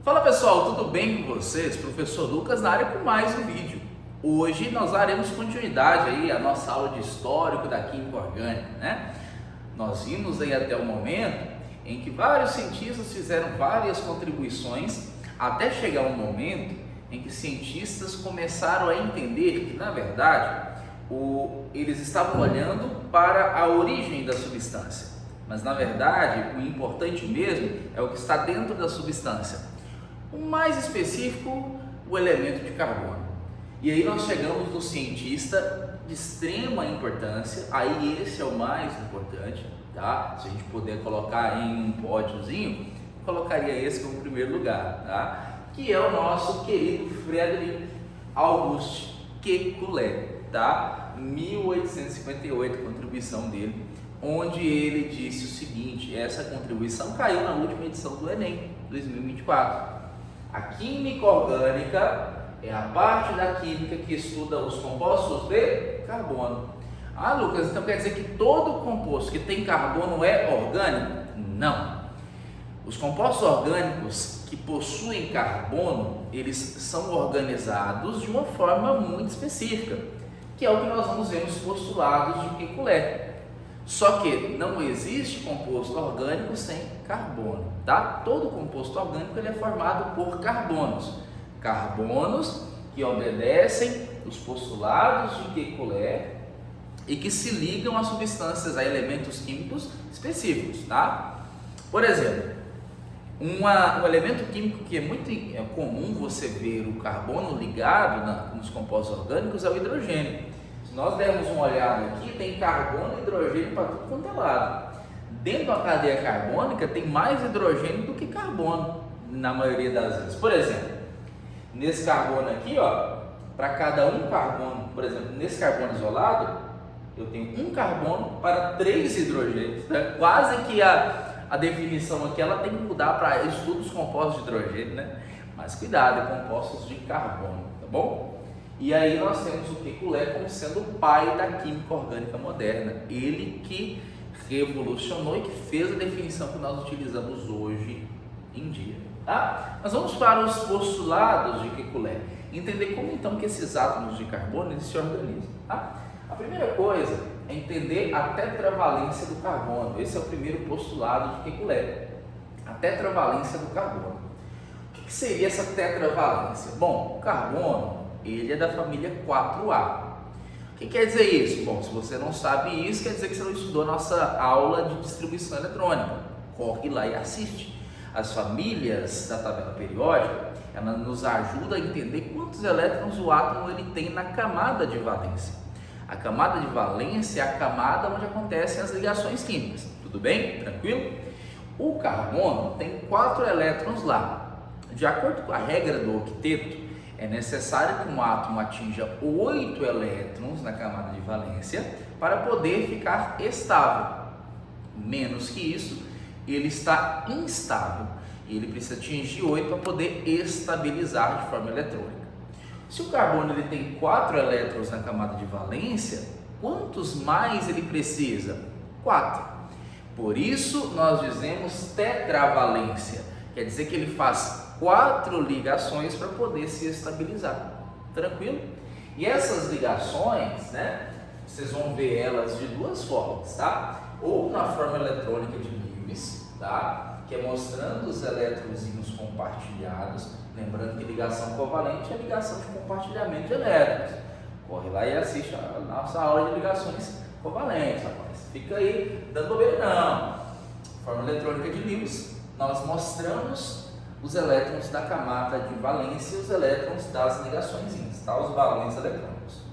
Fala pessoal, tudo bem com vocês? Professor Lucas na área com mais um vídeo. Hoje nós daremos continuidade aí à nossa aula de histórico da química orgânica, né? Nós vimos aí até o momento em que vários cientistas fizeram várias contribuições até chegar um momento em que cientistas começaram a entender que, na verdade, eles estavam olhando para a origem da substância, mas na verdade o importante mesmo é o que está dentro da substância. O mais específico, o elemento de carbono. E aí nós chegamos no cientista de extrema importância, aí esse é o mais importante, tá? Se a gente puder colocar em um pódiozinho, colocaria esse como primeiro lugar, tá? Que é o nosso querido Frederick August Kekulé, tá? 1858, contribuição dele, onde ele disse o seguinte, essa contribuição caiu na última edição do Enem, 2024. A química orgânica é a parte da química que estuda os compostos de carbono. Ah, Lucas, então quer dizer que todo composto que tem carbono é orgânico? Não. Os compostos orgânicos que possuem carbono, eles são organizados de uma forma muito específica, que é o que nós vamos ver nos postulados de Kekulé. Só que não existe composto orgânico sem carbono, tá? Todo composto orgânico ele é formado por carbonos. Carbonos que obedecem os postulados de Kekulé e que se ligam a substâncias, a elementos químicos específicos, tá? Por exemplo, um elemento químico que é muito comum você ver o carbono ligado nos compostos orgânicos é o hidrogênio. Se nós dermos uma olhada aqui, tem carbono e hidrogênio para tudo quanto é lado. Dentro da cadeia carbônica tem mais hidrogênio do que carbono, na maioria das vezes. Por exemplo, nesse carbono aqui, ó, para cada um carbono, por exemplo, nesse carbono isolado, eu tenho um carbono para 3 hidrogênios. Né? Quase que a definição aqui ela tem que mudar para estudos compostos de hidrogênio, né? Mas cuidado, é compostos de carbono, tá bom? E aí nós temos o Kekulé como sendo o pai da química orgânica moderna. Ele que revolucionou e que fez a definição que nós utilizamos hoje em dia. Tá? Nós vamos para os postulados de Kekulé. Entender como então que esses átomos de carbono eles se organizam. Tá? A primeira coisa é entender a tetravalência do carbono. Esse é o primeiro postulado de Kekulé. A tetravalência do carbono. O que seria essa tetravalência? Bom, o carbono ele é da família 4A. O que quer dizer isso? Bom, se você não sabe isso, quer dizer que você não estudou a nossa aula de distribuição eletrônica. Corre lá e assiste. As famílias da tabela periódica, ela nos ajuda a entender quantos elétrons o átomo ele tem na camada de valência. A camada de valência é a camada onde acontecem as ligações químicas. Tudo bem? Tranquilo? O carbono tem 4 elétrons lá. De acordo com a regra do octeto, é necessário que um átomo atinja 8 elétrons na camada de valência para poder ficar estável. Menos que isso, ele está instável. Ele precisa atingir 8 para poder estabilizar de forma eletrônica. Se o carbono ele tem 4 elétrons na camada de valência, quantos mais ele precisa? 4. Por isso nós dizemos tetravalência. Quer dizer que ele faz 4 ligações para poder se estabilizar. Tranquilo? E essas ligações, né? Vocês vão ver elas de duas formas, tá? Ou na forma eletrônica de Lewis, tá? Que é mostrando os elétrons compartilhados. Lembrando que ligação covalente é ligação de compartilhamento de elétrons. Corre lá e assiste a nossa aula de ligações covalentes, rapaz. Fica aí dando bobeira, não. Forma eletrônica de Lewis, nós mostramos os elétrons da camada de valência e os elétrons das ligações, tá? Os balões eletrônicos.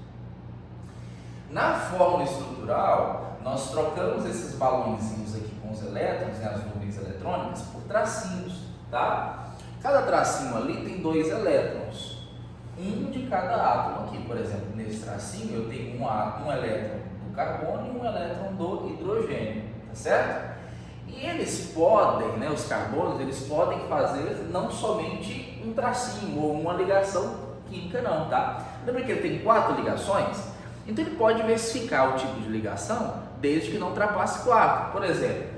Na fórmula estrutural, nós trocamos esses balõezinhos aqui com os elétrons, né, as nuvens eletrônicas, por tracinhos, tá? Cada tracinho ali tem 2 elétrons, um de cada átomo aqui. Por exemplo, nesse tracinho eu tenho um elétron do carbono e um elétron do hidrogênio, tá certo? E eles podem, né, os carbonos, eles podem fazer não somente um tracinho ou uma ligação química não, tá? Lembra que ele tem 4 ligações? Então ele pode diversificar o tipo de ligação desde que não ultrapasse 4. Por exemplo,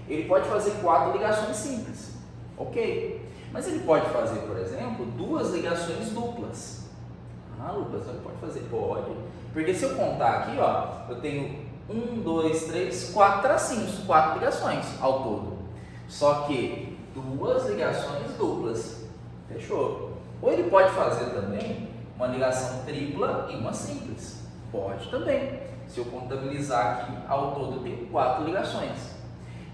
ele pode fazer 4 ligações simples, ok? Mas ele pode fazer, por exemplo, duas ligações duplas. Ah, Lucas, ele pode fazer? Pode. Porque se eu contar aqui, ó, eu tenho 1, 2, 3, 4 tracinhos, 4 ligações ao todo. Só que duas ligações duplas. Fechou? Ou ele pode fazer também uma ligação tripla e uma simples. Pode também. Se eu contabilizar aqui, ao todo eu tenho 4 ligações.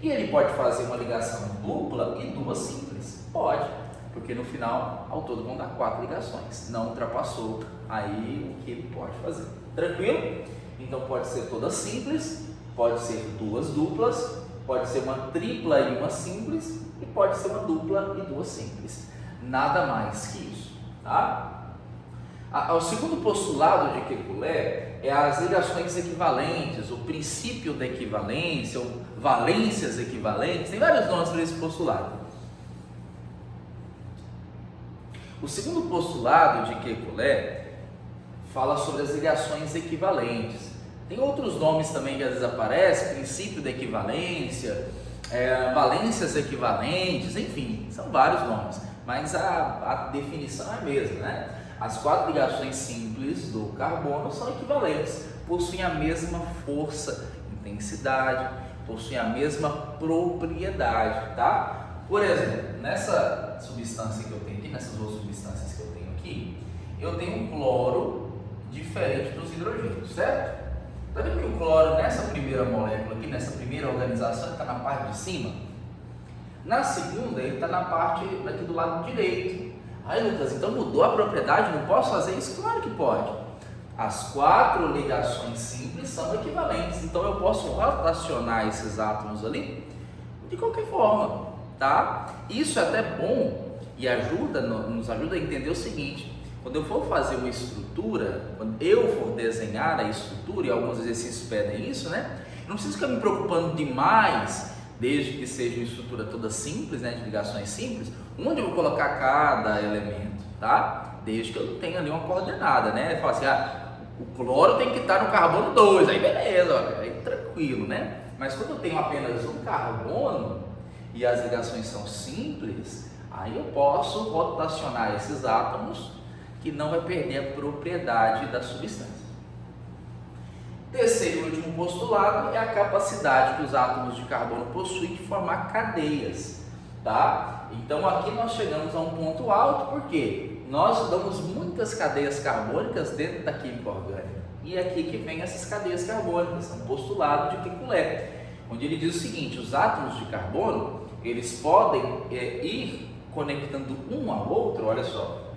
E ele pode fazer uma ligação dupla e duas simples? Pode, porque no final, ao todo vão dar 4 ligações. Não ultrapassou aí o que ele pode fazer. Tranquilo? Então pode ser toda simples, pode ser duas duplas, pode ser uma tripla e uma simples, e pode ser uma dupla e duas simples. Nada mais que isso, tá? O segundo postulado de Kekulé é as ligações equivalentes, o princípio da equivalência, ou valências equivalentes, tem vários nomes para esse postulado. O segundo postulado de Kekulé fala sobre as ligações equivalentes. Tem outros nomes também que às vezes aparecem, princípio da equivalência, valências equivalentes, enfim, são vários nomes, mas a definição é a mesma, né? As 4 ligações simples do carbono são equivalentes, possuem a mesma força, intensidade, possuem a mesma propriedade, tá? Por exemplo, nessa substância que eu tenho aqui, nessas duas substâncias que eu tenho aqui, eu tenho um cloro diferente dos hidrogênios, certo? Tá vendo que o cloro nessa primeira molécula aqui, nessa primeira organização, está na parte de cima? Na segunda, ele está na parte aqui do lado direito. Aí, Lucas, então mudou a propriedade, não posso fazer isso? Claro que pode. As 4 ligações simples são equivalentes, então eu posso rotacionar esses átomos ali de qualquer forma, tá? Isso é até bom e nos ajuda a entender o seguinte: quando eu for fazer uma estrutura, quando eu for desenhar a estrutura, e alguns exercícios pedem isso, né? Eu não preciso ficar me preocupando demais, desde que seja uma estrutura toda simples, né, de ligações simples, onde eu vou colocar cada elemento, tá? Desde que eu tenha ali uma coordenada, né? Fala assim, o cloro tem que estar no carbono 2, aí beleza, ó, aí tranquilo, né? Mas quando eu tenho apenas um carbono e as ligações são simples, aí eu posso rotacionar esses átomos que não vai perder a propriedade da substância. Terceiro e último postulado é a capacidade que os átomos de carbono possuem de formar cadeias, tá? Então aqui nós chegamos a um ponto alto, porque nós damos muitas cadeias carbônicas dentro da química orgânica. E é aqui que vem essas cadeias carbônicas, é um postulado de Kekulé, onde ele diz o seguinte: os átomos de carbono, eles podem ir conectando um ao outro, olha só,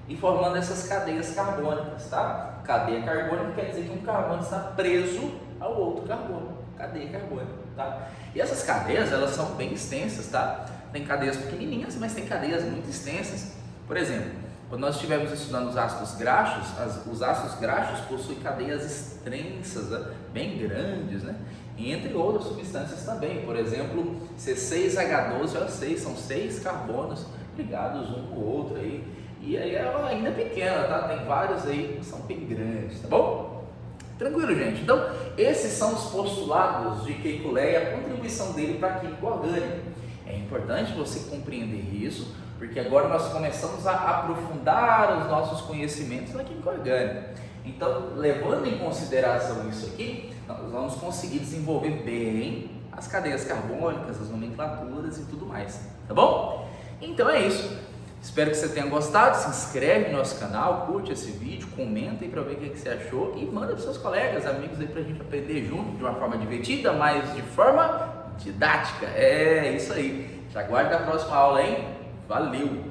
e formando essas cadeias carbônicas, tá? Cadeia carbônica quer dizer que um carbono está preso ao outro carbono, cadeia carbônica, tá? E essas cadeias, elas são bem extensas, tá? Tem cadeias pequenininhas, mas tem cadeias muito extensas. Por exemplo, quando nós estivermos estudando os ácidos graxos, os ácidos graxos possuem cadeias extensas, né? Bem grandes, né? E entre outras substâncias também, por exemplo, C6H12O6, são 6 carbonos ligados um com o outro aí. E aí ela ainda é pequena, tá? Tem vários aí que são bem grandes, tá bom? Tranquilo, gente? Então, esses são os postulados de Kekulé e a contribuição dele para a química orgânica. É importante você compreender isso, porque agora nós começamos a aprofundar os nossos conhecimentos na química orgânica. Então, levando em consideração isso aqui, nós vamos conseguir desenvolver bem as cadeias carbônicas, as nomenclaturas e tudo mais, tá bom? Então é isso. Espero que você tenha gostado. Se inscreve no nosso canal, curte esse vídeo, comenta aí para ver o que você achou e manda para seus colegas, amigos aí para a gente aprender junto de uma forma divertida, mas de forma didática. É isso aí. Te aguardo na próxima aula, hein? Valeu!